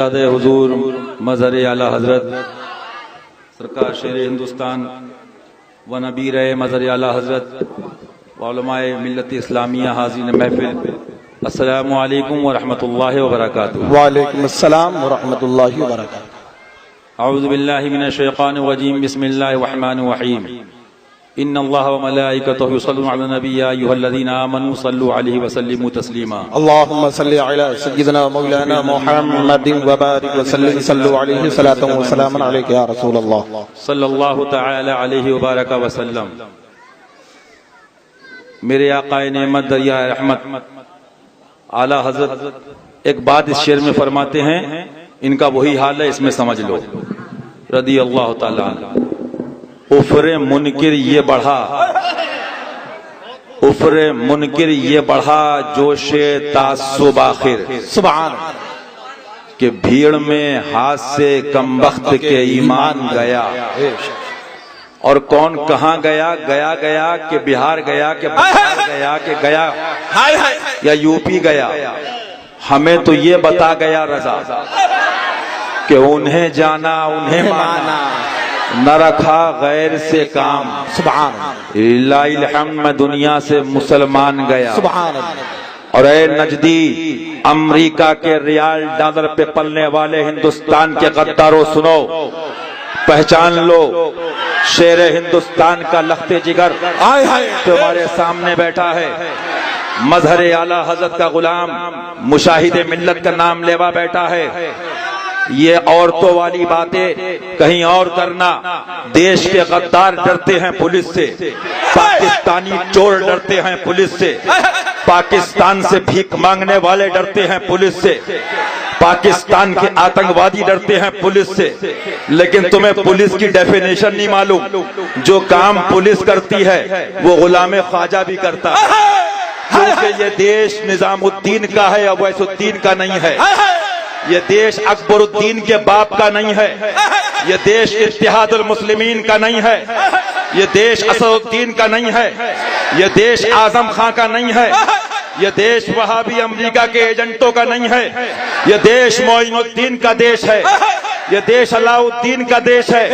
حضور مظہر اعلی حضرت سرکار شیر ہندوستان و نبیر مظہر اعلی حضرت علماء ملت اسلامیہ حاضرین محفل، السلام علیکم ورحمۃ اللہ وبرکاتہ۔ وعلیکم السلام ورحمۃ اللہ وبرکاتہ۔ اعوذ باللہ من الشیطان الرجیم، بسم اللہ الرحمن الرحیم۔ ان اللہ وملائکتہ یصلون علی النبی یا ایھا الذین آمنوا صلوا علیہ وسلموا تسلیما۔ اللہم صلی علی سیدنا مولانا محمد وبارک وسلم، صلوا علیہ صلاۃ و سلام علیک یا رسول اللہ صلی اللہ تعالی علیہ وبارک وسلم۔ میرے آقا نعمت دریا رحمت اعلی حضرت ایک بات اس شعر میں فرماتے ہیں، ان کا وہی حال ہے، اس میں سمجھ لو رضی اللہ تعالی عنہ۔ افر منکر یہ بڑھا، افر منکر یہ بڑھا، جوش تعصب آخر، سبحان کہ بھیڑ میں ہاتھ سے کم بخت کے ایمان گیا۔ اور کون کہاں گیا؟ گیا گیا کہ بہار گیا کہ بہار گیا کہ گیا یا یو پی گیا؟ ہمیں تو یہ بتا گیا رضا کہ انہیں جانا انہیں مانا، نہ رکھا غیر سے کام۔ سبحان للہ الحمد، میں دنیا سے مسلمان گیا۔ سبحان اور اے نجدی، امریکہ کے ریال ڈالر پہ پلنے والے ہندوستان کے غداروں، سنو، پہچان لو، شیر ہندوستان کا لخت جگر تمہارے سامنے بیٹھا ہے، مظہر اعلی حضرت کا غلام، مشاہد ملت کا نام لیوا بیٹھا ہے۔ یہ عورتوں والی باتیں کہیں اور کرنا۔ دیش کے غدار ڈرتے ہیں پولیس سے، پاکستانی چور ڈرتے ہیں پولیس سے، پاکستان سے بھیک مانگنے والے ڈرتے ہیں پولیس سے، پاکستان کے آتنکوادی ڈرتے ہیں پولیس سے۔ لیکن تمہیں پولیس کی ڈیفینیشن نہیں معلوم۔ جو کام پولیس کرتی ہے وہ غلام خواجہ بھی کرتا ہے، کیونکہ یہ دیش نظام الدین کا ہے، اویس الدین کا نہیں ہے۔ یہ دیش اکبر الدین کے باپ کا نہیں ہے، یہ دیش اتحاد المسلمین کا نہیں ہے، یہ دیش اسد الدین کا نہیں ہے، یہ دیش اعظم خان کا نہیں ہے، یہ دیش وہابی امریکہ کے ایجنٹوں کا نہیں ہے، یہ دیش معین الدین کا دیش ہے، یہ دیش علاء الدین کا دیش ہے،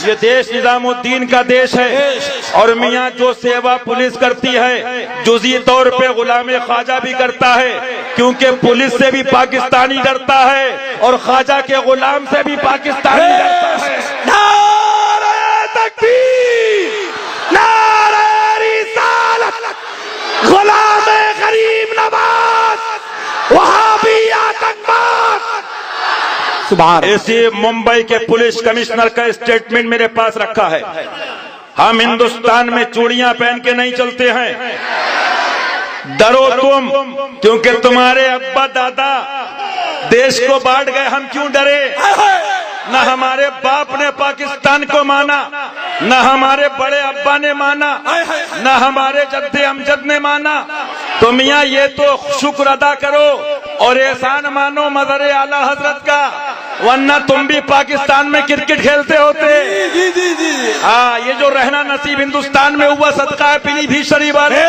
یہ دیش نظام الدین کا دیش ہے۔ اور میاں جو سیوا پولیس کرتی ہے جزئی طور پہ غلام خواجہ بھی کرتا ہے، کیونکہ پولیس سے بھی پاکستانی ڈرتا ہے اور خواجہ کے غلام سے بھی پاکستانی ڈرتا ہے۔ نعرہ تکبیر، نعرہ رسالت، غلام غریب نواز، وہابی آتنکواد۔ سبحان اسی ممبئی کے پولیس کمشنر کا اسٹیٹمنٹ میرے پاس رکھا ہے۔ ہم ہندوستان میں چوڑیاں پہن کے نہیں چلتے ہیں، ڈرو تم، کیونکہ تمہارے ابا دادا دیش کو بانٹ گئے، ہم کیوں ڈرے؟ نہ ہمارے باپ نے پاکستان کو مانا، نہ ہمارے بڑے ابا نے مانا، نہ ہمارے جد امجد نے مانا۔ تو میاں یہ تو شکر ادا کرو اور احسان مانو مظہر اعلی حضرت کا، ورنہ تم بھی پاکستان میں کرکٹ کھیلتے ہوتے۔ ہاں، یہ جو رہنا نصیب ہندوستان میں ہوا، صدقہ پیلی بھی شریف والے۔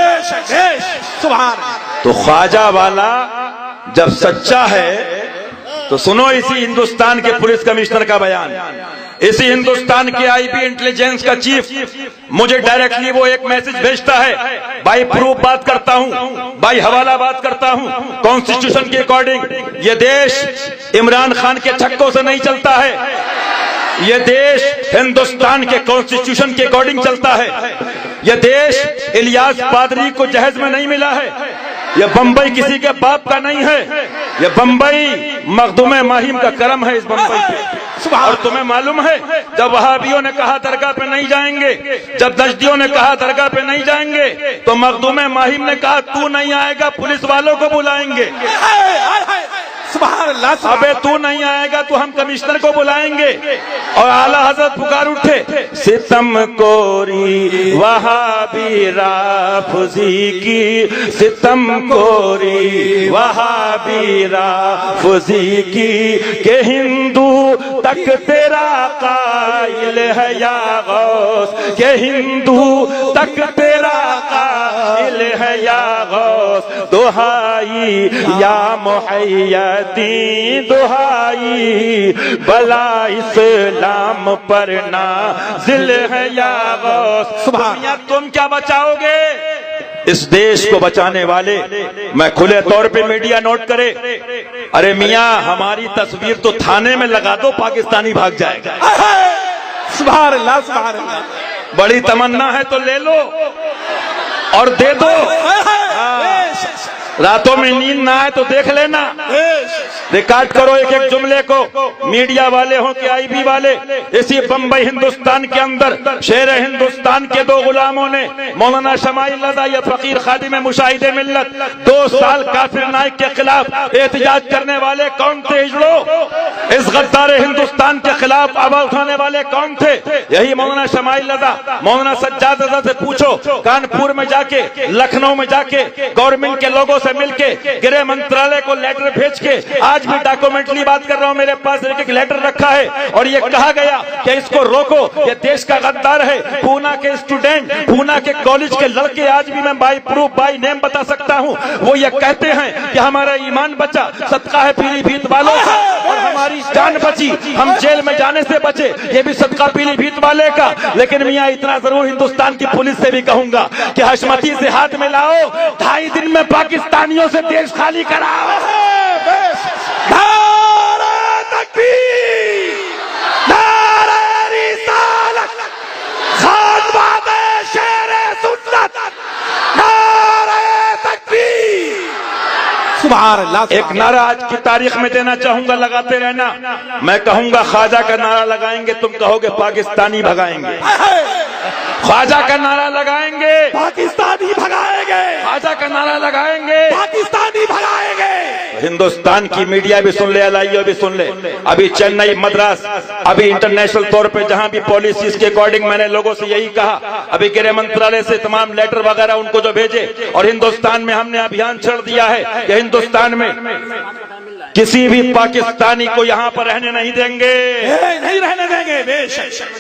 تو خواجہ والا جب سچا ہے تو سنو اسی ہندوستان کے پولیس کمشنر کا بیان۔ اسی ہندوستان کے آئی بی انٹیلیجنس کا چیف مجھے ڈائریکٹلی وہ ایک میسج بھیجتا ہے، بائی پروف بات کرتا ہوں، بائی حوالہ بات کرتا ہوں، کانسٹیٹیوشن کے اکارڈنگ یہ دیش عمران خان کے چھکوں سے نہیں چلتا ہے، یہ دیش ہندوستان کے کانسٹیٹیوشن کے اکارڈنگ چلتا ہے، یہ دیش الیاس پادری کو جہیز میں نہیں ملا ہے، یہ بمبئی کسی کے باپ کا نہیں ہے، یہ بمبئی مخدوم ماہم کا کرم ہے اس بمبئی پہ۔ اور تمہیں معلوم ہے جب وہابیوں نے کہا درگاہ پہ نہیں جائیں گے، جب نجدیوں نے کہا درگاہ پہ نہیں جائیں گے، تو مخدوم ماہم نے کہا تو نہیں آئے گا پولیس والوں کو بلائیں گے۔ سبحان اللہ، ابے تو نہیں آئے گا تو ہم کمشنر کو بلائیں گے۔ اور اعلیٰ حضرت پکار اٹھے، ستم کوری وہابی رافضی کی، ستم کوری وہابی رافضی کی، کہ ہندو تک تیرا قائل ہے یا غوث، کہ ہندو تک تیرا قائل ہے یا غوث۔ غوث دہائی یا محیدین دہائی بلا اسلام پر نازل ہے یا غوث. دنیا تم کیا بچاؤ گے؟ اس دیش کو بچانے والے میں کھلے طور پہ میڈیا نوٹ کرے. ارے میاں ہماری تصویر تو تھانے میں لگا دو، پاکستانی بھاگ جائے گا. سبحان اللہ سبحان اللہ. بڑی تمنا ہے تو لے لو اور دے دو. راتوں میں نیند نہ آئے تو دیکھ لینا، ریکارڈ کرو ایک ایک جملے کو. میڈیا والے ہوں کہ آئی بی والے. اسی بمبئی ہندوستان کے اندر شیر ہندوستان کے دو غلاموں نے مولانا شمائل رضا یا فقیر خادم مشاہد ملت 2 سال کافر نائک کے خلاف احتجاج کرنے والے کون تھے؟ اجڑو اس غدار ہندوستان کے خلاف آواز اٹھانے والے کون تھے؟ یہی مولانا شمائل رضا. مولانا سجاد رضا سے پوچھو، کانپور میں جا کے، لکھنؤ میں جا کے گورنمنٹ کے لوگوں سے مل کے، گرہ منترالے کو لیٹر بھیج کے، آج بھی ڈاکومنٹلی بات کر رہا ہوں، میرے پاس ایک لیٹر رکھا ہے اور یہ کہا گیا کہ اس کو روکو، یہ دیش کا غدار ہے. پونا کے اسٹوڈنٹ، پونا کے کالج کے لڑکے، آج بھی میں بائی پروف بائی نیم بتا سکتا ہوں، وہ یہ کہتے ہیں کہ ہمارا ایمان بچا صدقہ ہے پیلی بھیت والوں کا، اور ہماری جان بچی، ہم جیل میں جانے سے بچے، یہ بھی صدقہ پیلی بھیت والے کا. لیکن میاں اتنا ضرور ہندوستان کی پولیس سے بھی کہوں گا کہ حشمتی سے ہاتھ ملاؤ، 2.5 دن میں پاکستانیوں سے دیش خالی کراؤ. نعرہ تکبیر، نعرہ رسالت، خاتمہ شیر سنت، نعرہ تکبیر. سبحان اللہ. ایک نعرہ آج کی تاریخ میں دینا چاہوں گا، لگاتے رہنا. میں کہوں گا خواجہ کا نعرہ لگائیں گے، تم کہو گے پاکستانی بھگائیں گے. خواجہ کا نعرہ لگائیں گے، پاکستانی بھگائیں گے. خواجہ کا نعرہ لگائیں گے، پاکستانی بھگائیں گے. ہندوستان کی میڈیا بھی سن لے، الائیو بھی سن لے. ابھی چنئی، مدراس، ابھی انٹرنیشنل طور پہ جہاں بھی پالیسیز کے اکارڈنگ میں نے لوگوں سے یہی کہا. ابھی گرہ منترالے سے تمام لیٹر وغیرہ ان کو جو بھیجے، اور ہندوستان میں ہم نے ابھیان چھڑ دیا ہے کہ ہندوستان میں کسی بھی پاکستانی کو یہاں پر رہنے نہیں دیں گے، نہیں رہنے دیں گے. بے شک.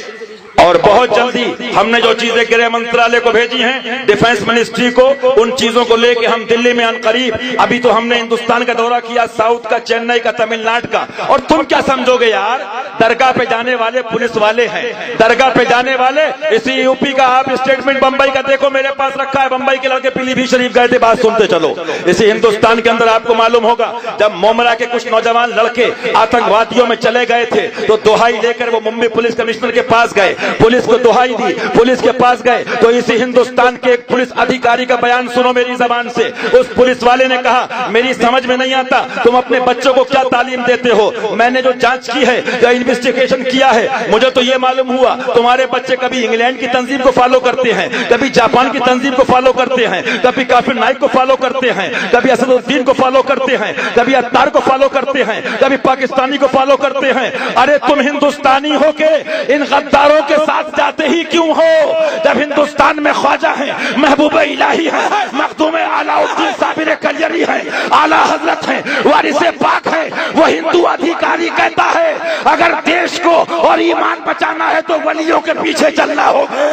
اور بہت جلدی ہم نے جو چیزیں گرہ منترالے کو بھیجی ہیں، ڈیفنس منسٹری کو، ان چیزوں کو لے کے ہم دلی میں عنقریب، ابھی تو ہم نے ہندوستان کا دورہ کیا، ساؤتھ کا، چنئی کا، تمل ناڈو کا. اور تم کیا سمجھو گے یار، درگاہ پہ جانے والے پولیس والے ہیں، درگاہ پہ جانے والے. اسی یو پی کا آپ اسٹیٹمنٹ بمبئی کا دیکھو، میرے پاس رکھا ہے. بمبئی کے لڑکے پیلی بھیت شریف گئے تھے، بات سنتے چلو. اسی ہندوستان کے اندر آپ کو معلوم ہوگا، جب مومرا کے کچھ نوجوان لڑکے آتنکوادیوں میں چلے گئے تھے تو دہائی لے کر وہ ممبئی پولیس کمشنر کے پاس گئے، پولیس کو دہائی دی، پولیس کے پاس گئے تو اسی ہندوستان کے ایک پولیس ادھیکاری کا بیان سنو میری زبان سے. اس پولیس والے نے کہا، میری سمجھ میں نہیں آتا تم اپنے بچوں کو کیا تعلیم دیتے ہو. میں نے جو جانچ کی ہے، جو انویسٹیگیشن کیا ہے، مجھے تو یہ معلوم ہوا تمہارے بچے کبھی انگلینڈ کی تنظیم کو فالو کرتے ہیں، کبھی جاپان کی تنظیم کو فالو کرتے ہیں، کبھی کافر نائک کو فالو کرتے ہیں، کبھی اسد الدین کو فالو کرتے ہیں، کبھی اتار کو فالو کرتے ہیں، کبھی پاکستانی کو فالو کرتے ہیں. ارے تم ہندوستانی ہو کے ان غداروں کے ساتھ جاتے ہی کیوں ہو؟ جب ہندوستان میں خواجہ ہیں، محبوب الہی ہیں، مخدوم علاء الدین صابر کلیری ہیں، اعلیٰ حضرت ہیں، وارث پاک ہیں، وہ ہندو ادھیکاری کہتا ہے اگر دیش کو اور ایمان بچانا ہے تو ولیوں کے پیچھے چلنا ہوگا.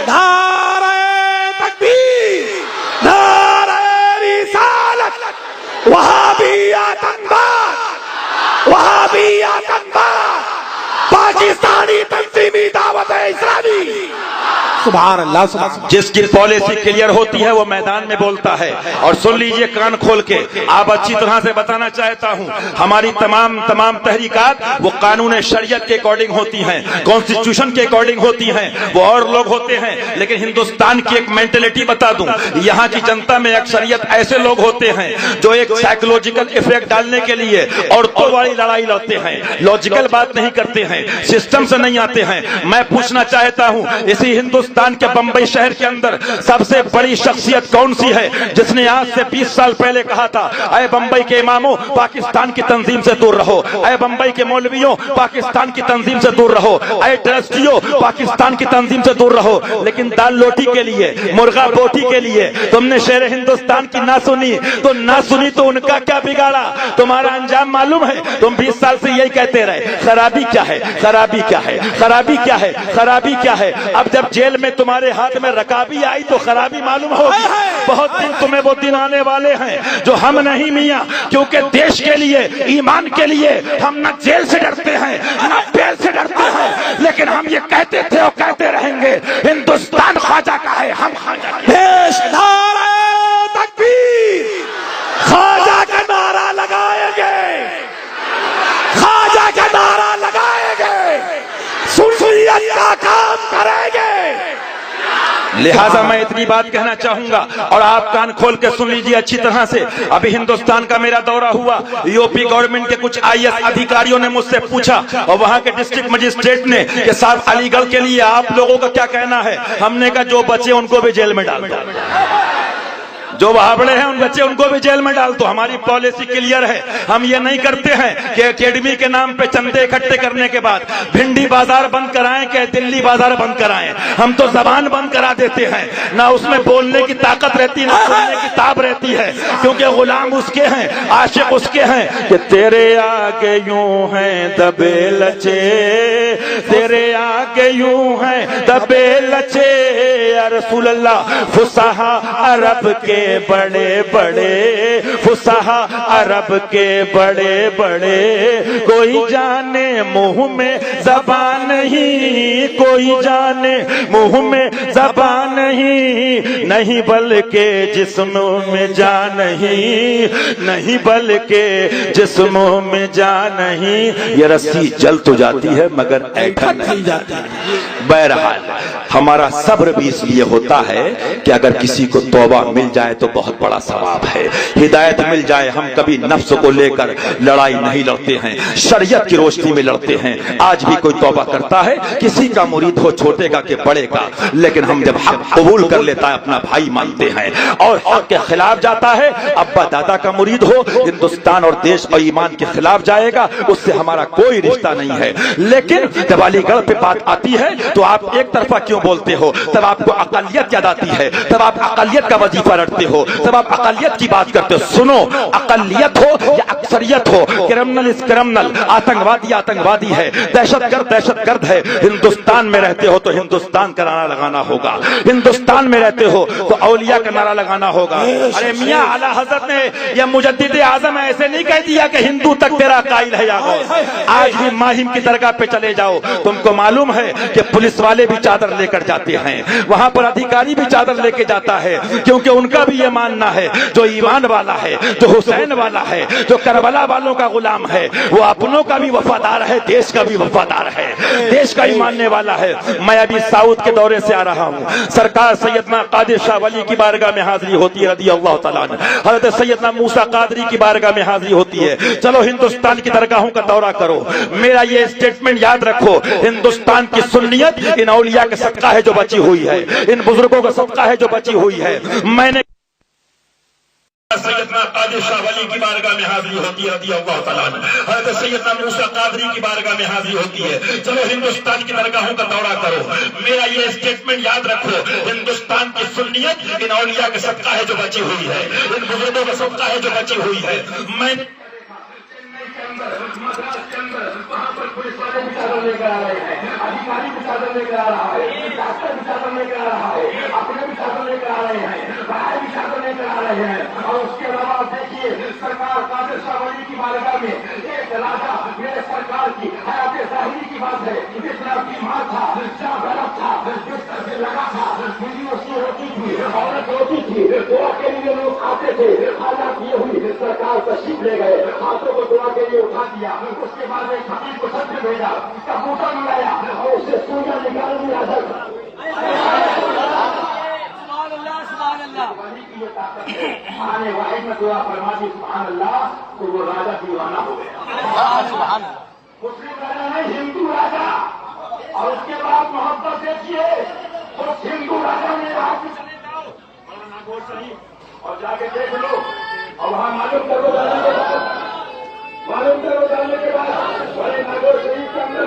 نعرہ تکبیر، نعرہ رسالت، وہابی آتنکواد، وہابی آتنکواد، پاکستانی تنظیمی دعوت اسلامی. سبحان اللہ. سبحان اللہ. جس کی پالیسی کلیئر ہوتی ہے وہ میدان میں بولتا ہے. اور سن لیجئے کان کھول کے، آپ اچھی طرح سے بتانا چاہتا ہوں، ہماری تمام تحریکات وہ قانون شریعت کے اکارڈنگ ہوتی ہیں، کانسٹیٹیوشن کے اکارڈنگ ہوتی ہیں. وہ اور لوگ ہوتے ہیں، لیکن ہندوستان کی ایک مینٹلٹی بتا دوں، یہاں کی جنتا میں اکثریت ایسے لوگ ہوتے ہیں جو ایک سائیکولوجیکل افیکٹ ڈالنے کے لیے عورتوں والی لڑائی لڑتے ہیں، لاجیکل بات نہیں کرتے ہیں، سسٹم سے نہیں آتے ہیں. میں پوچھنا چاہتا ہوں، اسی ہندوستان کے بمبئی شہر کے اندر سب سے بڑی شخصیت کون سی ہے جس نے آج سے 20 سال پہلے کہا تھا، اے بمبئی کے اماموں پاکستان کی تنظیم سے دور رہو، اے بمبئی کے مولویوں پاکستان کی تنظیم سے دور رہو، اے ٹرسٹیوں پاکستان کی تنظیم سے دور رہو. لیکن دال روٹی کے لیے، مرغا بوٹی کے لیے تم نے شیر ہندوستان کی نہ سنی تو ان کا کیا بگاڑا؟ تمہارا انجام معلوم ہے. تم 20 سال سے یہی کہتے رہے، خرابی کیا ہے، خرابی کیا ہے، خرابی کیا ہے، خرابی کیا ہے. اب جب جیل میں میں تمہارے ہاتھ میں رکابی آئی تو خرابی معلوم ہوگی. بہت دن تمہیں وہ دن آنے والے ہیں جو ہم نہیں میاں، کیونکہ دیش کے لیے، ایمان کے لیے ہم نہ جیل سے ڈرتے ہیں نہ بیل سے ڈرتے ہیں، لیکن ہم یہ کہتے تھے اور کہتے رہیں گے، ہندوستان خواجہ کا ہے، ہم خواجہ کا ہے. نعرہ تکبیر، خواجہ کا نعرہ لگائیں گے، خواجہ کا نعرہ لگائیں گے، سنیت کا کام کریں گے. لہٰذا میں اتنی بات کہنا چاہوں گا اور آپ کان کھول کے سن لیجیے اچھی طرح سے. ابھی ہندوستان کا میرا دورہ ہوا، یو پی گورنمنٹ کے کچھ IAS ادھیکاریوں نے مجھ سے پوچھا اور وہاں کے ڈسٹرکٹ مجسٹریٹ نے کہ صاحب علی گڑھ کے لیے آپ لوگوں کا کیا کہنا ہے. ہم نے کہا جو بچے ان کو بھی جیل میں ڈال دو، جو وہاں بڑے ہیں ان بچے ان کو بھی جیل میں ڈال دو. ہماری پالیسی کلیئر ہے. ہم یہ نہیں کرتے ہیں کہ اکیڈمی کے نام پہ چندے اکٹھے کرنے کے بعد بھنڈی بازار بند کرائیں کہ دلی بازار بند کرائیں. ہم تو زبان بند کرا دیتے ہیں، نہ اس میں بولنے کی طاقت رہتی نہ سننے کی تاب رہتی ہے، کیونکہ غلام اس کے ہیں، عاشق اس کے ہیں کہ تیرے آگے یوں ہیں دبے لچے، تیرے آگے یوں ہیں دبے لچے یا رسول اللہ. فصحا عرب کے بڑے بڑے، فصحا عرب کے بڑے بڑے، کوئی جانے منہ میں زبان نہیں، کوئی جانے منہ میں زبان نہیں، نہیں بلکہ جسم میں جان نہیں، نہیں بلکہ جسم میں جان نہیں. یہ رسی جل تو جاتی ہے مگر ایٹھا نہیں جاتی. بہرحال ہمارا صبر بھی اس لیے ہوتا ہے کہ اگر کسی کو توبہ مل جائے تو بہت بڑا ثواب ہے، ہدایت مل جائے. ہم کبھی نفس کو لے کر لڑائی نہیں لڑتے ہیں، شریعت کی روشنی میں لڑتے ہیں. آج بھی کوئی توبہ کرتا ہے، کسی کا مرید ہو چھوٹے کا کہ بڑے کا، لیکن ہم جب حق قبول کر لیتا ہے اپنا بھائی مانتے ہیں اور حق کے خلاف جاتا ہے، ابا دادا کا مرید ہو، ہندوستان اور دیش اور ایمان کے خلاف جائے گا، اس سے ہمارا کوئی رشتہ نہیں ہے. لیکن جب علی گڑھ پہ بات آتی ہے تو آپ ایک طرفہ کیوں بولتے ہو؟ تب آپ کو اقلیت یاد آتی ہے، تب آپ اقلیت کا وظیفہ رٹتے ہو، تب آپ اقلیت کی بات کرتے ہو. سنو، اقلیت ہو یا اکثریت ہو، کرمنل اس کرمنل، آتنکوادی آتنکوادی ہے، دہشت گرد ہے. ہندوستان میں رہتے ہو تو ہندوستان کا نعرہ لگانا ہوگا، ہندوستان میں رہتے ہو تو اولیاء کا نعرہ لگانا ہوگا. ارے میاں اعلیٰ حضرت نے یا مجدد اعظم ایسے نہیں کہہ دیا کہ ہندو تک تیرا قائل ہے یا غوث. آج بھی ماہم کی درگاہ پہ چلے جاؤ، تم کو معلوم ہے کہ پولیس والے بھی چادر لے کر جاتے ہیں، وہاں پر ادھیکاری بھی چادر لے کے جاتا ہے، کیونکہ ان کا بھی یہ ماننا ہے جو ایمان والا ہے، جو حسین والا ہے، جو کربلا والوں کا غلام ہے، وہ اپنوں کا بھی وفادار ہے، دیش کا بھی وفادار ہے، دیش کا ہی ماننے والا ہے. میں ابھی ساؤتھ کے دورے سے آ رہا ہوں. سرکار سیدنا قادر شاہ ولی کی بارگاہ میں حاضری ہوتی ہے رضی اللہ تعالیٰ عنہ، حضرت سیدنا موسیٰ قادری کی بارگاہ میں حاضری ہوتی ہے. چلو ہندوستان کی درگاہوں کا دورہ کرو. میرا یہ اسٹیٹمنٹ یاد رکھو، ہندوستان کی سنیت ان اولیاء کے صدقہ ہے جو بچی ہوئی ہے، ان بزرگوں کا صدقہ ہے جو بچی ہوئی ہے. میں نے سیدنا قادر شاہ ولی کی بارگاہ میں حاضری ہوتی ہے رضی اللہ تعالیٰ عنہ، حضرت سیدنا موسیٰ قادری کی بارگاہ میں حاضری ہوتی ہے. چلو ہندوستان کی درگاہوں کا دورہ کرو. میرا یہ اسٹیٹمنٹ یاد رکھو، ہندوستان کی سنیت ان اولیاء کے صدقہ ہے جو بچی ہوئی ہے، ان بزرگوں کا صدقہ ہے جو بچی ہوئی ہے. میں وہاں پر پولیس والے بھی چادر لے کر آ رہے ہیں، ادھیکاری بھی چادر لے کر آ رہا ہے، ڈاکٹر بھی چادر لے کر آ رہا ہے، اپنے بھی چادر لے کر آ رہے ہیں، باہر بھی چادر لے کر آ رہے ہیں. اور اس کے علاوہ دیکھیے سرکار قادر شاہ ولی کی بارگاہ میں ایک راجا میرے سرکار کی حیات ظاہری کی بات ہے، اتنا بیمار تھا، جہاں غلط تھا، بستر سے لگا تھا، بیوی اس کی ہوتی تھی، عورت ہوتی تھی، دعا کے لیے لوگ آتے تھے. حالات یہ ہوئی، سرکار تشریف لے گئے، ہاتھوں کو دعا کے لیے اٹھا دیا. اس کے بعد ایک حبیب کو سب بھیجا، کبوتر منگایا اور اسے سونا نکال دیا. آنے واحد میں دعا فرما دی سبحان اللہ، تو وہ راجا دیوانہ ہو گیا. مسلم راجا نہیں، ہندو راجا. اور اس کے بعد محبت دیکھیے، اس ہندو راجا نے ہاتھ میں چلے جاؤ مولانا گور شریف اور جا کے دیکھ لو، اور وہاں معلوم کرو جانے کے بعد بڑے ناگور شریف کے اندر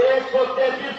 133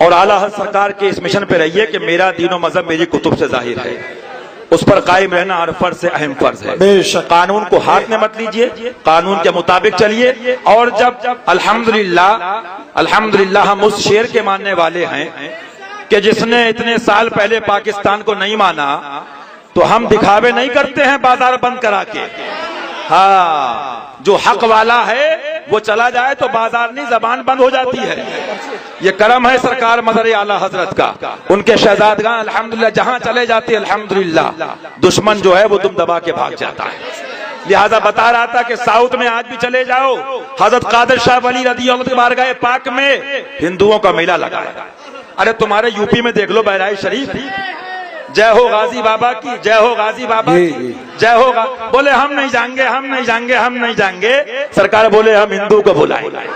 اور اعلیٰ حضرت سرکار کے اس مشن پہ رہیے کہ میرا دین و مذہب میری کتب سے ظاہر ہے، اس پر قائم رہنا ہر فرض سے اہم فرض ہے۔ بے شک۔ قانون کو ہاتھ میں مت لیجئے، قانون کے مطابق چلیے۔ اور جب الحمدللہ ہم اس شعر کے ماننے والے ہیں کہ جس نے اتنے سال پہلے پاکستان کو نہیں مانا، تو ہم دکھاوے نہیں کرتے ہیں بازار بند کرا کے۔ ہاں، جو حق والا ہے وہ چلا جائے تو بازار نہیں، زبان بند ہو جاتی ہے۔ یہ کرم ہے سرکار مظہر اعلیٰ حضرت کا، ان کے شہزادگان الحمدللہ جہاں چلے جاتے الحمدللہ دشمن جو ہے وہ دم دبا کے بھاگ جاتا ہے۔ لہذا بتا رہا تھا کہ ساؤتھ میں آج بھی چلے جاؤ، حضرت قادر شاہ ولی رضی اللہ عنہ بارگاہ پاک میں ہندوؤں کا میلہ لگا ہے۔ ارے تمہارے یوپی میں دیکھ لو بہرائچ شریف، جے ہو غازی بابا کی، جے ہو غازی بابا کی، جے ہو بولے ہم نہیں جائیں گے، ہم نہیں جائیں گے، ہم نہیں جائیں گے۔ سرکار بولے ہم ہندو کو بلائیں گے۔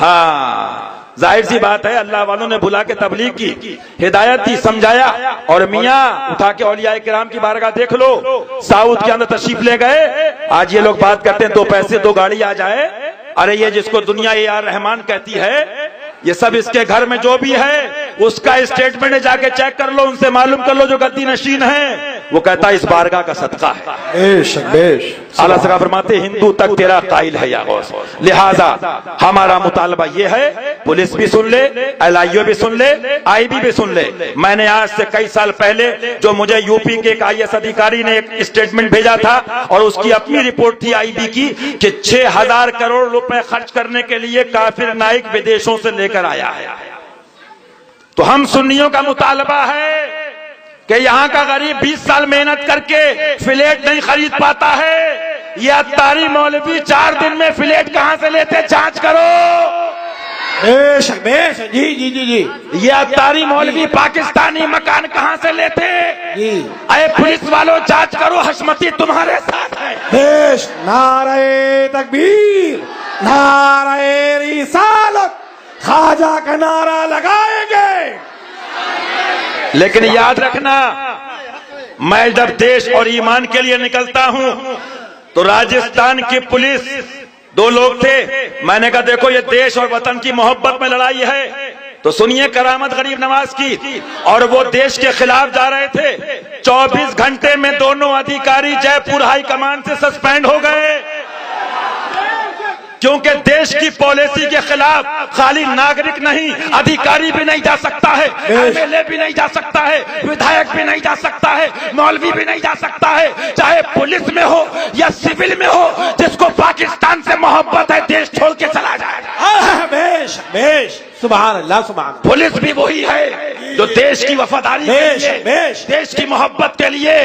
ہاں، ظاہر سی بات ہے، اللہ والوں نے بلا کے تبلیغ کی، ہدایت دی، سمجھایا، اور میاں اٹھا کے اولیاء کرام کی بارگاہ دیکھ لو، ساؤتھ کے اندر تشریف لے گئے۔ آج یہ لوگ بات کرتے ہیں 2 پیسے 2 گاڑی آ جائے، ارے یہ جس کو دنیا اے آر رحمان کہتی ہے، یہ سب اس کے گھر میں جو بھی ہے اس کا اسٹیٹمنٹ جا کے چیک کر لو، ان سے معلوم کر لو جو گدی نشین ہے، وہ کہتا ہے اس بارگاہ کا صدقہ ہے۔ بے شک بے شک۔ اللہ سرکار فرماتے ہندو تک تیرا قائل ہے یا غوث۔ لہذا ہمارا مطالبہ یہ ہے، پولیس بھی سن لے، LIO بھی سن لے، IB بھی سن لے۔ میں نے آج سے کئی سال پہلے جو مجھے یوپی کے ایک IS ادھیکاری نے ایک اسٹیٹمنٹ بھیجا تھا، اور اس کی اپنی رپورٹ تھی IB کی کہ 6000 کروڑ روپے خرچ کرنے کے لیے کافر نائک ودیشوں سے لے کر آیا ہے۔ تو ہم سنیوں کا مطالبہ ہے کہ یہاں کا غریب 20 سال محنت کر کے فلیٹ نہیں خرید پاتا ہے، یہ اتاری مولوی 4 دن میں فلیٹ کہاں سے لیتے، جانچ کرو۔ بے شک بے شک۔ جی جی جی جی۔ یہ اتاری مولوی پاکستانی مکان کہاں سے لیتے؟ جی۔ اے پولیس والوں جانچ کرو، حشمتی تمہارے ساتھ ہے۔ بے شک۔ نعرہ تکبیر، نعرہ رسالت، خواجہ کا نعرہ لگائیں گے۔ لیکن یاد رکھنا، میں جب دیش اور ایمان کے لیے نکلتا ہوں تو راجستھان کی پولیس 2 لوگ تھے، میں نے کہا دیکھو یہ دیش اور وطن کی محبت میں لڑائی ہے، تو سنیے کرامت غریب نواز کی، اور وہ دیش کے خلاف جا رہے تھے۔ 24 گھنٹے میں دونوں ادھیکاری جے پور ہائی کمان سے سسپینڈ ہو گئے، کیونکہ دیش کی پالیسی کے خلاف خالی ناگرک نہیں، ادھیکاری بھی نہیں جا سکتا ہے، MLA بھی نہیں جا سکتا ہے، ودھائک بھی نہیں جا سکتا ہے، مولوی بھی نہیں جا سکتا ہے، چاہے پولیس میں ہو یا سول میں ہو، جس کو پاکستان سے محبت ہے دیش چھوڑ کے چلا جائے گا۔ بیش بیش، سبحان اللہ سبحان اللہ۔ پولیس بھی وہی ہے جو دیش کی وفاداری کے لیے، دیش کی محبت کے لیے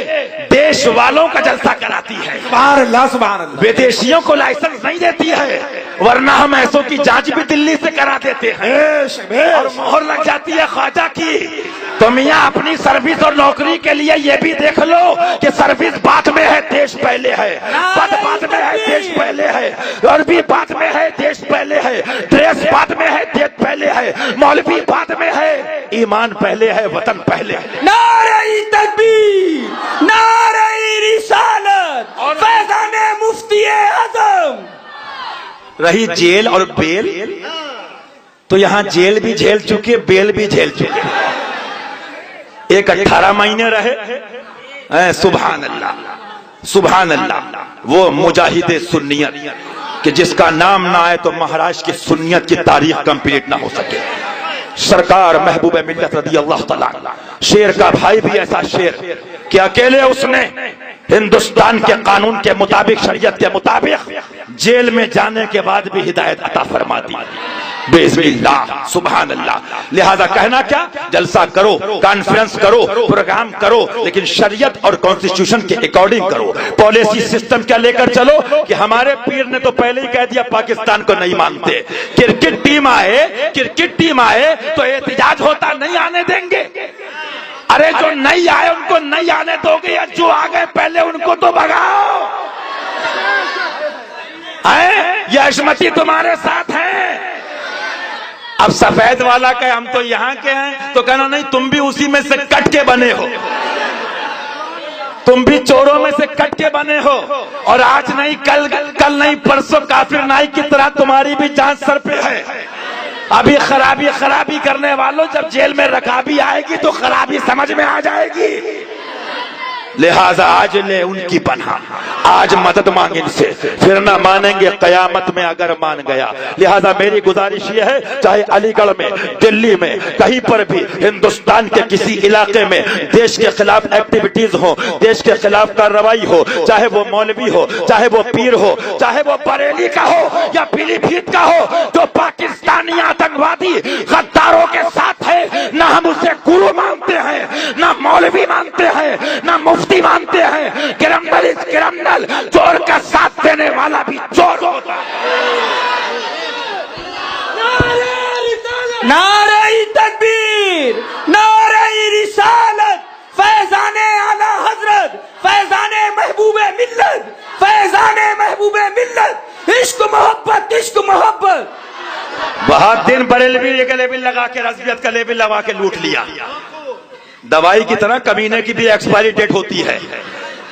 دیش والوں کا جلسہ کراتی ہے، سبحان اللہ سبحان اللہ۔ ودیشیوں کو لائسنس نہیں دیتی ہے، ورنہ ہم ایسوں کی جانچ بھی دلی سے کرا دیتے ہیں اور مہر لگ جاتی ہے خواجہ کی۔ تو میاں اپنی سروس اور نوکری کے لیے یہ بھی دیکھ لو کہ سروس بعد میں ہے، دیش پہلے ہے، پد بعد میں ہے، دیش پہلے ہے، اور بھی بعد میں ہے، دیش پہلے ہے، ڈریس بعد میں ہے، دیش پہلے ہے، مولوی بعد میں ہے، ایمان پہلے ہے، وطن پہلے ہے۔ نعرہ تکبیر، نعرہ رسالت، فیضان مفتی اعظم۔ رہی جیل اور بیل، تو یہاں جیل بھی جھیل چکے، بیل بھی جھیل چکے، ایک 18 مہینے رہے۔ سبحان اللہ سبحان اللہ۔ وہ مجاہد سنیت کہ جس کا نام نہ آئے تو مہاراشٹر کی سنیت کی تاریخ کمپلیٹ نہ ہو سکے۔ سرکار محبوب ملت رضی اللہ تعالیٰ، شیر کا بھائی بھی ایسا شیر کہ اکیلے اس نے ہندوستان کے قانون کے مطابق، شریعت کے مطابق جیل میں جانے کے بعد بھی ہدایت عطا فرما دی، بسم اللہ سبحان اللہ۔ لہذا کہنا کیا، جلسہ کرو، کانفرنس کرو، پروگرام کرو، لیکن شریعت اور کانسٹیٹیوشن کے اکارڈنگ کرو۔ پالیسی سسٹم کیا لے کر چلو کہ ہمارے پیر نے تو پہلے ہی کہہ دیا پاکستان کو نہیں مانتے، کرکٹ ٹیم آئے تو احتجاج ہوتا، نہیں آنے دیں گے۔ ارے جو نہیں آئے ان کو نہیں آنے دو گے، یا جو آ گئے پہلے ان کو تو بھگاؤ۔ یہ عصمتی تمہارے ساتھ ہیں۔ اب سفید والا کہ ہم تو یہاں کے ہیں، تو کہنا نہیں تم بھی اسی میں سے کٹ کے بنے ہو، تم بھی چوروں میں سے کٹ کے بنے ہو، اور آج نہیں کل نہیں پرسوں کافر نائک کی طرح تمہاری بھی جان سر پہ ہے۔ ابھی خرابی کرنے والوں جب جیل میں رکابی آئے گی تو خرابی سمجھ میں آ جائے گی. لہذا آج لے ان کی پناہ, آج مدد مانگ ان سے, پھر نہ مانیں گے قیامت میں اگر مان گیا. لہذا میری گزارش یہ ہے, چاہے علی گڑھ میں, دلی میں, کہیں پر بھی ہندوستان کے کسی علاقے میں دیش کے خلاف ایکٹیویٹیز ہو, دیش کے خلاف کارروائی ہو, چاہے وہ مولوی ہو, چاہے وہ پیر ہو, چاہے وہ بریلی کا ہو یا پیلی بھیت کا ہو, جو پاکستانی آتنکوادی غداروں کے ساتھ ہے, نہ ہم اسے گرو مانتے ہیں, نہ مولوی مانتے ہیں, نہ مفتی مانتے ہیں. کرمنل چور کا ساتھ دینے والا بھی چور ہوتا ہے. نعرہ تکبیر, نعرہ رسالت, فیضان اعلی حضرت, فیضان محبوب ملت, فیضان محبوب ملت, عشق محبت, عشق محبت. بہت دن بریلوی کا لیبل لگا کے, رضویت کا لیبل لگا کے لوٹ لیا. دوائی کی طرح کمینے کی بھی ایکسپائری ڈیٹ ہوتی ہے.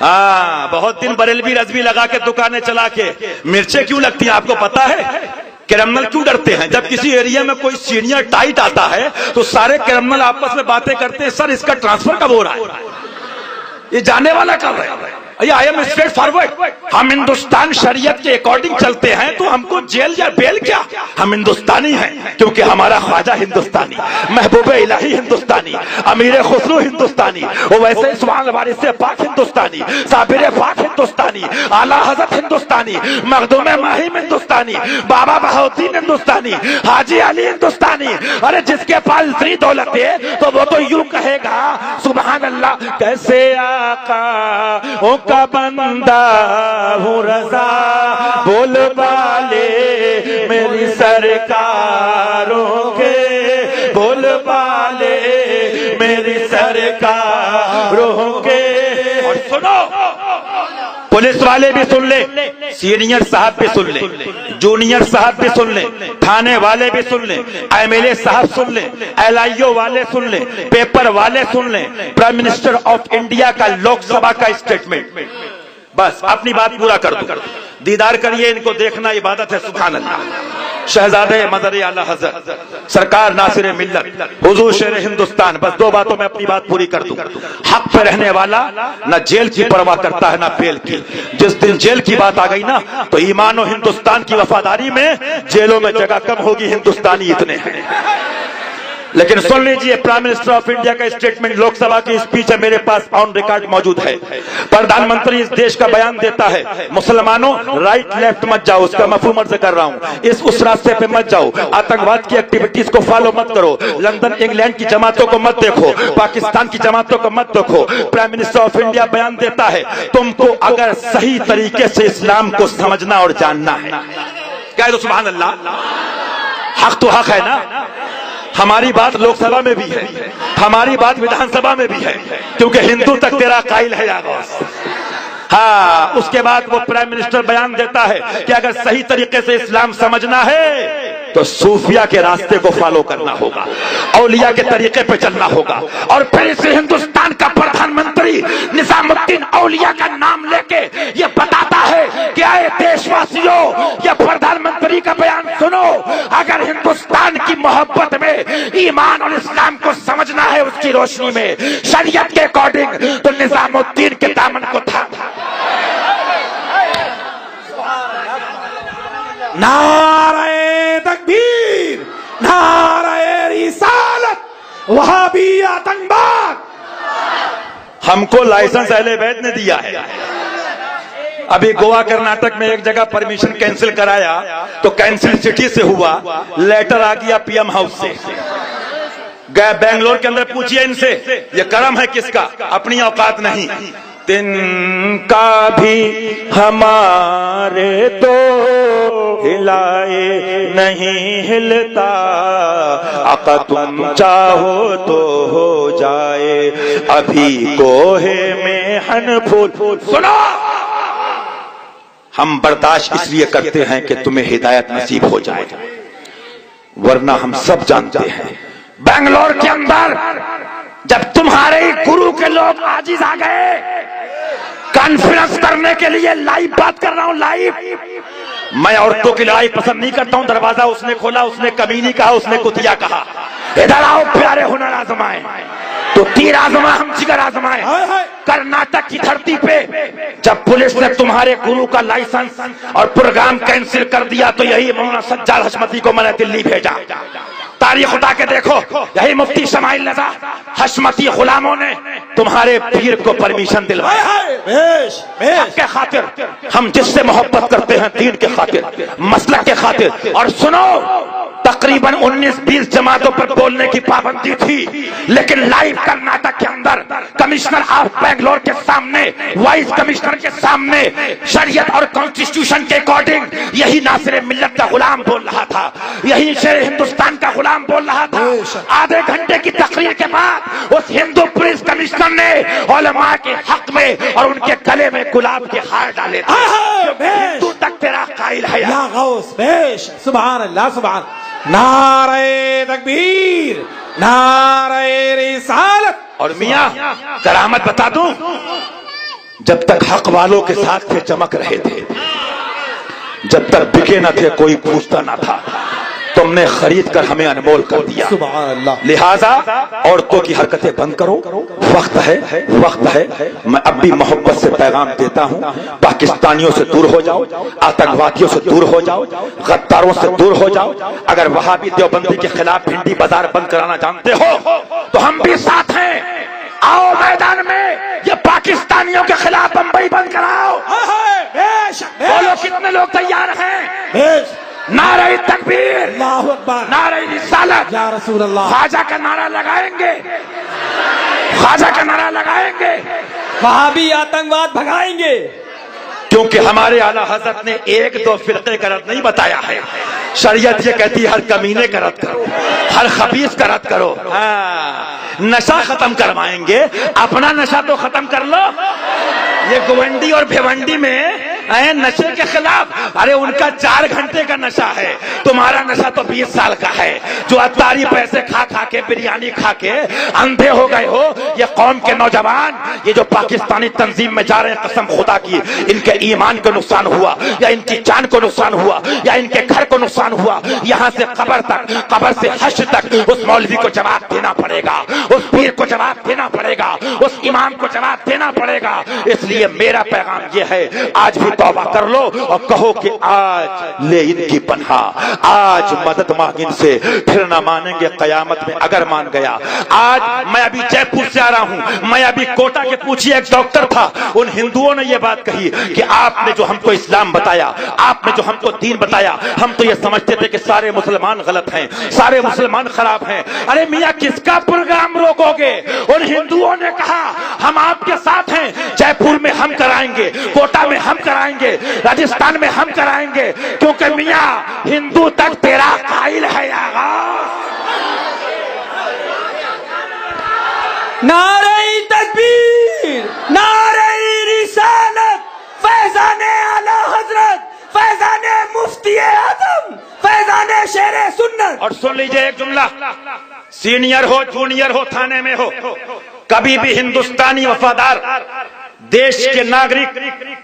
ہاں, بہت دن بریلوی رضوی لگا کے دکانیں چلا کے مرچیں کیوں لگتی ہیں آپ کو پتا ہے؟ کرمنل کیوں ڈرتے ہیں؟ جب کسی ایریا میں کوئی سینئر ٹائٹ آتا ہے تو سارے کرمنل آپس میں باتیں کرتے ہیں, سر اس کا ٹرانسفر کب ہو رہا ہے, یہ جانے والا کب ہے. آئی ایم اسٹریٹ فارورڈ, ہم ہندوستان شریعت کے اکارڈنگ چلتے ہیں تو ہم کو جیل یا بیل کیا, ہم ہندوستانی ہیں کیونکہ ہمارا خواجہ ہندوستانی, محبوب الہی ہندوستانی, امیر خسرو ہندوستانی, وہ ویسے سبحان الوارث سے پاک ہندوستانی, صابر پاک ہندوستانی, اعلیٰ حضرت ہندوستانی, مخدوم ماہم ہندوستانی, بابا بہاؤدین ہندوستانی, حاجی علی ہندوستانی. ارے جس کے پاس اتنی دولت ہے تو وہ تو یوں کہے گا سبحان اللہ, کیسے آقا کا بندہ ہوں رضا, بول بالے میری سرکاروں کے, بول بالے میری سرکاروں کے. اور سنو, پولیس والے بھی سن لیں, سینئر صاحب بھی سن لیں, جونیئر صاحب بھی سن لیں, تھانے والے بھی سن لیں, ایم ایل اے صاحب سن لیں, ایل آئی او والے سن لیں, پیپر والے سن لیں, پرائم منسٹر آف انڈیا کا لوک سبھا کا اسٹیٹمنٹ. بس اپنی بات پورا کر دو, دیدار کریے, ان کو دیکھنا عبادت ہے. سبحان اللہ. شہزادے مدر اعلی حضرت سرکار ناصر ملت حضور شیر ہندوستان, بس دو باتوں میں اپنی بات پوری کر دوں. حق پہ رہنے والا نہ جیل کی پرواہ کرتا ہے نہ بیل کی. جس دن جیل کی بات آ گئی نا تو ایمان و ہندوستان کی وفاداری میں جیلوں میں جگہ کم ہوگی, ہندوستانی اتنے ہیں. لیکن سن لیجئے, پرائم منسٹر آف انڈیا کا اسٹیٹمنٹ, لوک سبھا کی اسپیچ ہے, میرے پاس آن ریکارڈ موجود ہے. پردھان منتری اس دیش کا بیان دیتا ہے, مسلمانوں رائٹ لیفٹ مت جاؤ, اس کا مفہوم عرض کر رہا ہوں, اس راستے پہ مت جاؤ, آتنکواد کی ایکٹیویٹیز کو فالو مت کرو, لندن انگلینڈ کی جماعتوں کو مت دیکھو, پاکستان کی جماعتوں کو مت دیکھو. پرائم منسٹر آف انڈیا بیان دیتا ہے, تم کو اگر صحیح طریقے سے اسلام کو سمجھنا اور جاننا ہے, کہہ دو سبحان اللہ. حق تو حق ہے نا, ہماری بات لوک سبھا میں بھی ہے, ہماری بات ودھان سبھا میں بھی ہے, کیونکہ ہندو تک تیرا قائل ہے یا غوث. ہاں, اس کے بعد وہ پرائم منسٹر بیان دیتا ہے کہ اگر صحیح طریقے سے اسلام سمجھنا ہے تو صوفیہ کے راستے کو فالو کرنا ہوگا, اولیاء کے طریقے پہ چلنا ہوگا. اور پھر اسے ہندوستان کا پردھان منتری نظام الدین اولیاء کا نام لے کے یہ بتاتا ہے کہ اے دیش واسیوں, یہ پردھان منتری کا بیان سنو, اگر ہندوستان کی محبت میں ایمان اور اسلام کو سمجھنا ہے اس کی روشنی میں شریعت کے اکارڈنگ, تو نظام الدین کے دامن کو تھام. نعرہ تکبیر, نعرہ رسالت, وہابی آتنکواد. ہم کو لائسنس اہل بیت نے دیا ہے. ابھی گوا کرناٹک میں ایک جگہ پرمیشن کینسل کرایا تو کینسل سٹی سے ہوا, لیٹر آ گیا پی ایم ہاؤس سے. گئے بنگلور کے اندر, پوچھئے ان سے یہ کرم ہے کس کا, اپنی اوقات نہیں. تن کا بھی ہمارے تو ہلائے نہیں ہلتا, آقا تم چاہو تو ہو جائے ابھی کوہ میں ہن پھول. سنو, ہم برداشت اس لیے کرتے ہیں کہ تمہیں ہدایت نصیب ہو جائے, ورنہ ہم سب جانتے ہیں بنگلور کے اندر جب تمہارے گرو کے لوگ عاجز آ گئے, کانفرنس کرنے کے لیے, لائیو بات کر رہا ہوں, لائیو میں عورتوں کی لڑائی پسند نہیں کرتا ہوں. دروازہ اس نے کھولا, اس نے کمینی کہا, اس نے کتیا کہا. ادھر آؤ پیارے ہنر آزمائیں, تو تیر آزما ہم جگر آزمائیں. کرناٹک کی دھرتی پہ جب پولیس نے تمہارے گرو کا لائسنس اور پروگرام کینسل کر دیا تو یہی مولانا سجاد حشمتی کو میں نے دلی بھیجا. تاریخ اٹھا کے دیکھو, یہی مفتی شمائل رضا حشمتی غلاموں نے تمہارے پیر کو پرمیشن دلوایا. حق کے خاطر, ہم جس سے محبت کرتے ہیں دین کے خاطر, مسلک کے خاطر. اور سنو, تقریباً 19-20 جماعتوں پر بولنے کی پابندی تھی, لیکن لائیو کرناٹک کے اندر کمشنر آف بنگلور کے سامنے, وائس کمشنر کے سامنے شریعت اور کانسٹیٹیوشن کے اکارڈنگ یہی ناصر ملت کا غلام بول رہا تھا, یہی شیر ہندوستان کا غلام بول رہا تھا. آدھے گھنٹے کی تقریر کے بعد اس ہندو پولیس کمشنر نے علماء کے حق میں اور ان کے گلے میں گلاب کے ہار ڈالے تھے. ہندو تک تیرا قائل ہے یا غوث بیش, سبحان اللہ سبحان. نعرہ تکبیر, نعرہ رسالت. اور میاں کرامت بتا دوں, جب تک حق والوں کے ساتھ تھے چمک رہے تھے, جب تک بکے نہ تھے کوئی پوچھتا نہ تھا. تم نے خرید کر ہمیں انمول کر دیا. سبحان اللہ. لہذا عورتوں کی حرکتیں بند کرو, وقت ہے, وقت ہے. میں اب بھی محبت سے پیغام دیتا ہوں, پاکستانیوں سے دور ہو جاؤ, آتنکوادیوں سے دور ہو جاؤ, غداروں سے دور ہو جاؤ. اگر وہابی دیوبندی کے خلاف بھنڈی بازار بند کرانا جانتے ہو تو ہم بھی ساتھ ہیں. آؤ میدان میں, یہ پاکستانیوں کے خلاف بمبئی بند کراؤ. بولو کتنے لوگ تیار ہیں؟ نعرہ تکبیر, اللہ اکبر, نعرہ رسالت, یا رسول اللہ. خواجہ کا نعرہ لگائیں گے, خواجہ کا نعرہ لگائیں گے, وہابی آتنکواد بھگائیں گے. کیونکہ ہمارے اعلیٰ حضرت نے ایک دو فرقے کا رد نہیں بتایا ہے. شریعت یہ کہتی ہے ہر کمینے کا رد کرو, ہر خبیث کا رد کرو. نشہ ختم کروائیں گے, اپنا نشہ تو ختم کر لو. یہ گونڈی اور بھیونڈی میں نشے کے خلاف, ارے ان کا 4 گھنٹے کا نشہ ہے, تمہارا نشہ تو 20 سال کا ہے. جو اتاری پیسے کھا کھا کے, بریانی کھا کے اندھے ہو گئے ہو. یہ قوم کے نوجوان, یہ جو پاکستانی تنظیم میں جا رہے ہیں, قسم خدا کی ان کے ایمان کو نقصان ہوا, یا ان کی جان کو نقصان ہوا, یا ان کے گھر کو نقصان ہوا. یہاں سے قبر تک, قبر سے حشر تک اس مولوی کو جواب دینا پڑے گا, اس پیر کو جواب دینا پڑے گا, اس امام کو جواب دینا پڑے گا. اس لیے میرا پیغام یہ ہے, آج بھی توبہ کر لو اور کہو کہ آج لے ان کی پناہ, آج مدد مانگ ان سے, پھر نہ مانیں گے قیامت میں اگر مان گیا. آج میں ابھی جے پور سے آ رہا ہوں, میں ابھی کوٹا کے پوچھیے ایک ڈاکٹر تھا, ان ہندوؤں نے یہ بات کہی کہ آپ نے جو ہم کو اسلام بتایا, آپ نے جو ہم کو دین بتایا, ہم تو یہ سمجھتے تھے کہ سارے مسلمان غلط ہیں, سارے مسلمان خراب ہیں. ارے میاں کس کا پروگرام روکو گے؟ ان ہندوؤں نے کہا ہم آپ کے ساتھ ہیں, جے پور میں ہم کرائیں گے, کوٹا میں ہم کرائیں گے, راجستھان میں ہم کرائیں گے, کیونکہ میاں ہندو تک تیرا قائل ہے. آغا نعرہ تکبیر, نعرہ رسالت, فیضان اعلی حضرت, فیضان مفتی اعظم, فیضان شیر سنت. اور سن لیجئے ایک جملہ, سینئر ہو, جونیئر ہو, تھانے میں ہو, کبھی بھی ہندوستانی وفادار دیش کے ناگرک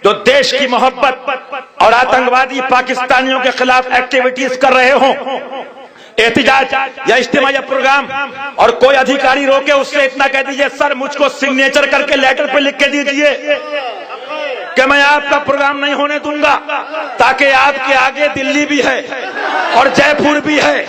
جو دیش کی محبت اور آتنکوادی پاکستانیوں کے خلاف ایکٹیویٹیز کر رہے ہوں, احتجاج یا اجتماع یا پروگرام, اور کوئی ادھیکاری روکے, اس سے اتنا کہہ دیجئے سر مجھ کو سگنیچر کر کے لیٹر پہ لکھ کے دیجئے کہ میں آپ کا پروگرام نہیں ہونے دوں گا, تاکہ آپ کے آگے دلی بھی ہے اور جے پور بھی ہے.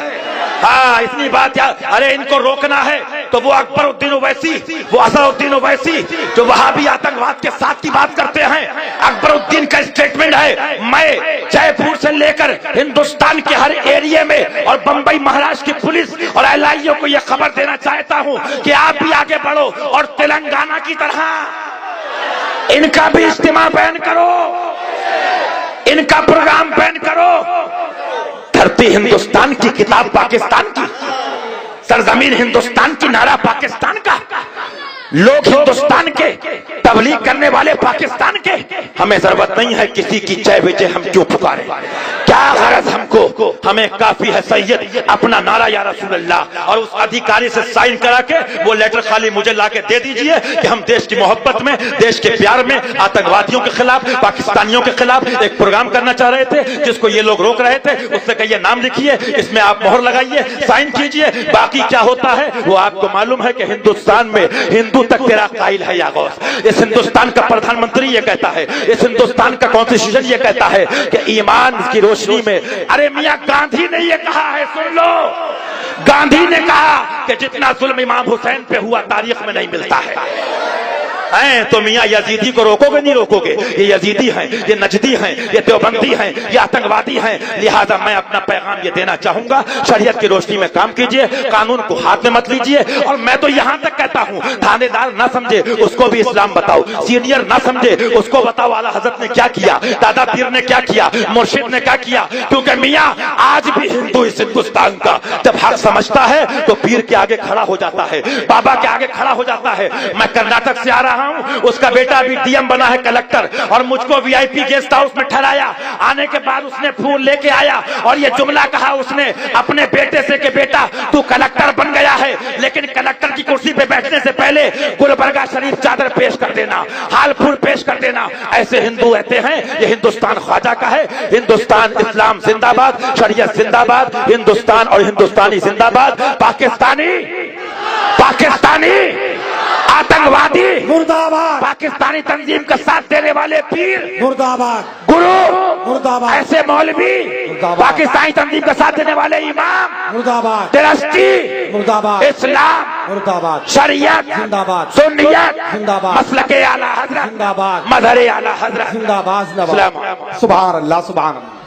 ہاں اتنی بات یاد. ارے ان کو روکنا ہے تو وہ اکبر الدین اویسی, وہ اظہر الدین اویسی جو وہابی آتنکواد کے ساتھ کی بات کرتے ہیں, اکبر الدین کا اسٹیٹمنٹ ہے, میں جے پور سے لے کر ہندوستان کے ہر ایریے میں اور بمبئی مہاراشٹر کی پولیس اور ایل آئی او کو یہ خبر دینا چاہتا ہوں کہ آپ بھی آگے بڑھو اور تلنگانہ کی طرح ان کا بھی اجتماع بین کرو, ان کا پروگرام بین کرو. دھرتی ہندوستان کی, کتاب پاکستان کی, سرزمین ہندوستان کی, نعرہ پاکستان کا, لوگ ہندوستان کے, تبلیغ کرنے والے پاکستان کے. ہمیں ضرورت نہیں ہے کسی کی چہ وجہ ہم کیوں پکارے. کیا غرض ہم کو؟ ہمیں کافی ہے سید اپنا نعرہ یا رسول اللہ، اور اس ادھیکاری سے سائن کرا کے وہ لیٹر خالی مجھے لا کے دے دیجئے کہ ہم دیش کی محبت میں، دیش کے پیار میں آتنکوادیوں کے خلاف، پاکستانیوں کے خلاف ایک پروگرام کرنا چاہ رہے تھے جس کو یہ لوگ روک رہے تھے۔ اس سے کہیے نام لکھیے، اس میں آپ مہر لگائیے، سائن کیجئے، باقی کیا ہوتا ہے وہ آپ کو معلوم ہے کہ ہندوستان میں ہندو تک تیرا قائل ہے یا غوث۔ اس ہندوستان کا پردھان منتری یہ کہتا ہے، اس ہندوستان کا کانسٹیٹیوشن یہ کہتا ہے کہ ایمان کی روشنی میں، ارے میاں گاندھی نے یہ کہا ہے، سن لو، گاندھی نے کہا کہ جتنا ظلم امام حسین پہ ہوا تاریخ میں نہیں ملتا ہے۔ تو میاں یزیدی کو روکو گے نہیں روکو گے؟ یہ یزیدی ہیں، یہ نجدی ہیں، یہ دیوبندی ہیں، یہ آتنکوادی ہیں۔ لہذا میں اپنا پیغام یہ دینا چاہوں گا، شریعت کی روشنی میں کام کیجئے، قانون کو ہاتھ میں مت لیجئے، اور میں تو یہاں تک کہتا ہوں تھانے دار نہ سمجھے اس کو بھی اسلام بتاؤ، سینئر نہ سمجھے اس کو بتاؤ اعلیٰ حضرت نے کیا کیا، دادا پیر نے کیا کیا، مرشد نے کیا کیا، کیونکہ میاں آج بھی ہندو اس ہندوستان کا جب حق سمجھتا ہے تو پیر کے آگے کھڑا ہو جاتا ہے، بابا کے آگے کھڑا ہو جاتا ہے۔ میں کرناٹک سے آ رہا ہوں، اس کا بیٹا بھی ڈی ایم بنا ہے، کلکٹر، اور مجھ کو وی آئی پی گیسٹ ہاؤس میں ٹھہرایا۔ آنے کے بعد اس نے پھول لے کے آیا اور یہ جملہ کہا اس نے اپنے بیٹے سے کہ بیٹا تو کلکٹر بن گیا ہے لیکن کلکٹر کی کرسی پہ بیٹھنے سے پہلے گلبرگہ شریف چادر پیش کر دینا، ہال پھول پیش کر دینا۔ ایسے ہندو رہتے ہیں، یہ ہندوستان خواجہ کا ہے۔ ہندوستان اسلام زندہ باد، شریعت زندہ باد، ہندوستان اور ہندوستانی زندہ باد۔ پاکستانی آتنکوادی مرد آباد، پاکستانی تنظیم کا ساتھ دینے والے پیر، مرد آباد، گرو، مرد آباد، ایسے مولوی، پاکستانی تنظیم کا ساتھ دینے والے امام، مرد آباد، ٹرسٹی، مرد آباد، اسلام، مرد آباد، شریعت، زندہ آباد، سنیت، زندہ آباد، مسلک اعلیٰ حضرت، زندہ آباد، مظہر اعلیٰ حضرت، زندہ آباد، زندہ آباد۔ السلام علیکم۔ سبحان اللہ، سبحان اللہ۔